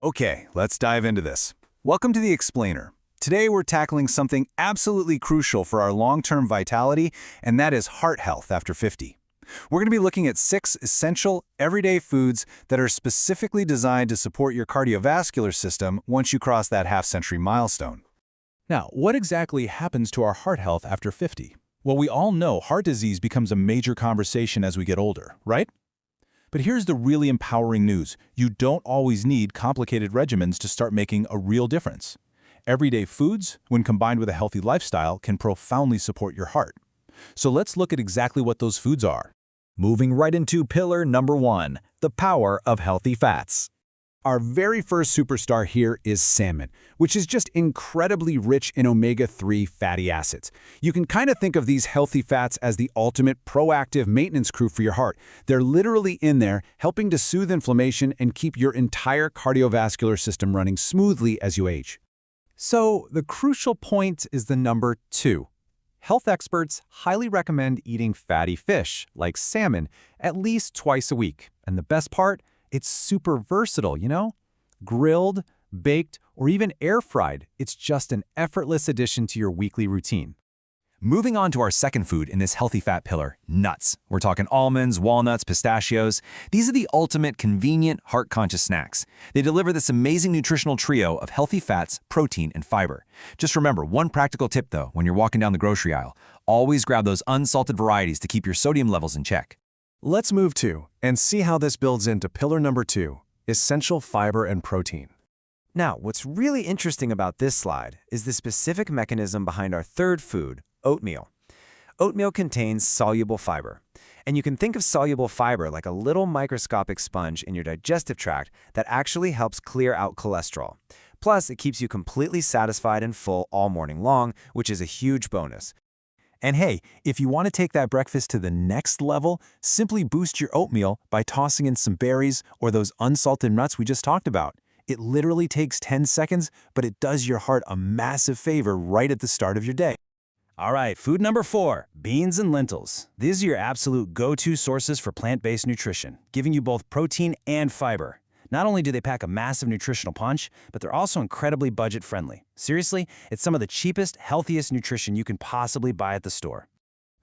Okay, let's dive into this. Welcome to the Explainer. Today we're tackling something absolutely crucial for our long-term vitality, and that is heart health after 50. We're going to be looking at 6 essential, everyday foods that are specifically designed to support your cardiovascular system once you cross that half-century milestone. Now, what exactly happens to our heart health after 50? Well, we all know heart disease becomes a major conversation as we get older, right? But here's the really empowering news. You don't always need complicated regimens to start making a real difference. Everyday foods, when combined with a healthy lifestyle, can profoundly support your heart. So let's look at exactly what those foods are. Moving right into pillar number 1, the power of healthy fats. Our very first superstar here is salmon, which is just incredibly rich in omega-3 fatty acids. You can kind of think of these healthy fats as the ultimate proactive maintenance crew for your heart. They're literally in there helping to soothe inflammation and keep your entire cardiovascular system running smoothly as you age. So, the crucial point is the number 2. Health experts highly recommend eating fatty fish, like salmon, at least twice a week. And the best part? It's super versatile, you know? Grilled, baked, or even air-fried, it's just an effortless addition to your weekly routine. Moving on to our second food in this healthy fat pillar, nuts. We're talking almonds, walnuts, pistachios. These are the ultimate convenient, heart-conscious snacks. They deliver this amazing nutritional trio of healthy fats, protein, and fiber. Just remember, one practical tip though, when you're walking down the grocery aisle, always grab those unsalted varieties to keep your sodium levels in check. Let's move to and see how this builds into pillar number 2, essential fiber and protein. Now, what's really interesting about this slide is the specific mechanism behind our third food, oatmeal. Oatmeal contains soluble fiber, and you can think of soluble fiber like a little microscopic sponge in your digestive tract that actually helps clear out cholesterol. Plus, it keeps you completely satisfied and full all morning long, which is a huge bonus. And hey, if you want to take that breakfast to the next level, simply boost your oatmeal by tossing in some berries or those unsalted nuts we just talked about. It literally takes 10 seconds, but it does your heart a massive favor right at the start of your day. All right, food number 4, beans and lentils. These are your absolute go-to sources for plant-based nutrition, giving you both protein and fiber. Not only do they pack a massive nutritional punch, but they're also incredibly budget-friendly. Seriously, it's some of the cheapest, healthiest nutrition you can possibly buy at the store.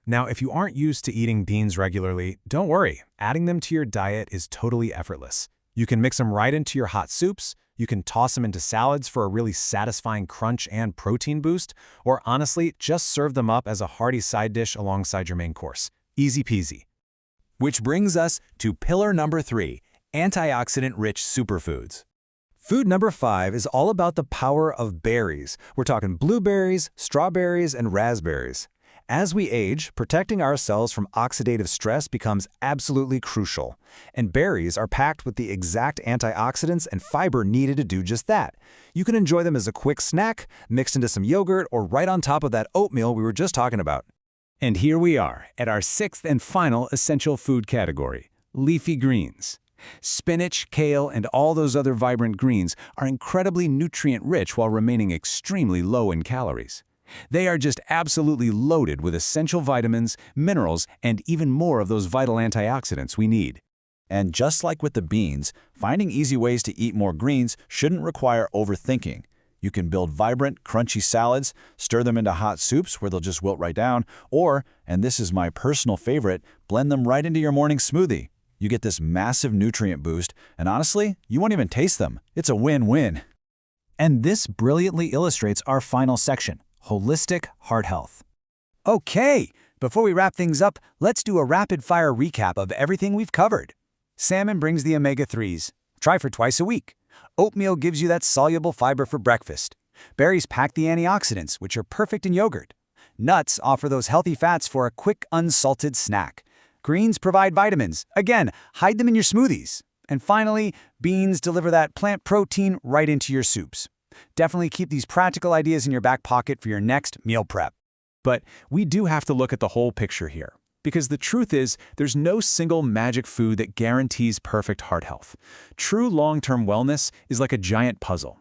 Now, if you aren't used to eating beans regularly, don't worry. Adding them to your diet is totally effortless. You can mix them right into your hot soups, you can toss them into salads for a really satisfying crunch and protein boost, or honestly, just serve them up as a hearty side dish alongside your main course. Easy peasy. Which brings us to pillar number 3, antioxidant-rich superfoods. Food number 5 is all about the power of berries. We're talking blueberries, strawberries, and raspberries. As we age, protecting ourselves from oxidative stress becomes absolutely crucial. And berries are packed with the exact antioxidants and fiber needed to do just that. You can enjoy them as a quick snack, mixed into some yogurt, or right on top of that oatmeal we were just talking about. And here we are at our 6th and final essential food category, leafy greens. Spinach, kale, and all those other vibrant greens are incredibly nutrient-rich while remaining extremely low in calories. They are just absolutely loaded with essential vitamins, minerals, and even more of those vital antioxidants we need. And just like with the beans, finding easy ways to eat more greens shouldn't require overthinking. You can build vibrant, crunchy salads, stir them into hot soups where they'll just wilt right down, or, and this is my personal favorite, blend them right into your morning smoothie. You get this massive nutrient boost, and honestly, you won't even taste them. It's a win-win. And this brilliantly illustrates our final section, holistic heart health. Okay, before we wrap things up, let's do a rapid-fire recap of everything we've covered. Salmon brings the omega-3s. Try for twice a week. Oatmeal gives you that soluble fiber for breakfast. Berries pack the antioxidants, which are perfect in yogurt. Nuts offer those healthy fats for a quick, unsalted snack. Greens provide vitamins. Again, hide them in your smoothies. And finally, beans deliver that plant protein right into your soups. Definitely keep these practical ideas in your back pocket for your next meal prep. But we do have to look at the whole picture here, because the truth is there's no single magic food that guarantees perfect heart health. True long-term wellness is like a giant puzzle.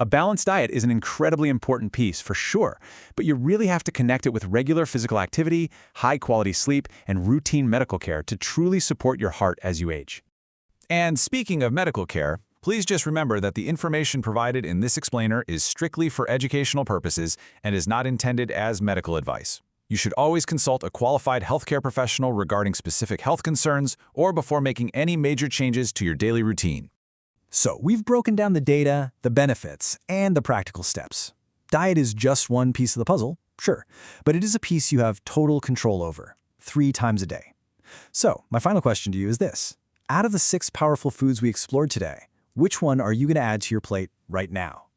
A balanced diet is an incredibly important piece, for sure, but you really have to connect it with regular physical activity, high-quality sleep, and routine medical care to truly support your heart as you age. And speaking of medical care, Please just remember that the information provided in this explainer is strictly for educational purposes and is not intended as medical advice. You should always consult a qualified healthcare professional regarding specific health concerns or before making any major changes to your daily routine. So, we've broken down the data, the benefits, and the practical steps. Diet is just one piece of the puzzle, sure, but it is a piece you have total control over, 3 times a day. So, my final question to you is this. Out of the 6 powerful foods we explored today, which one are you going to add to your plate right now?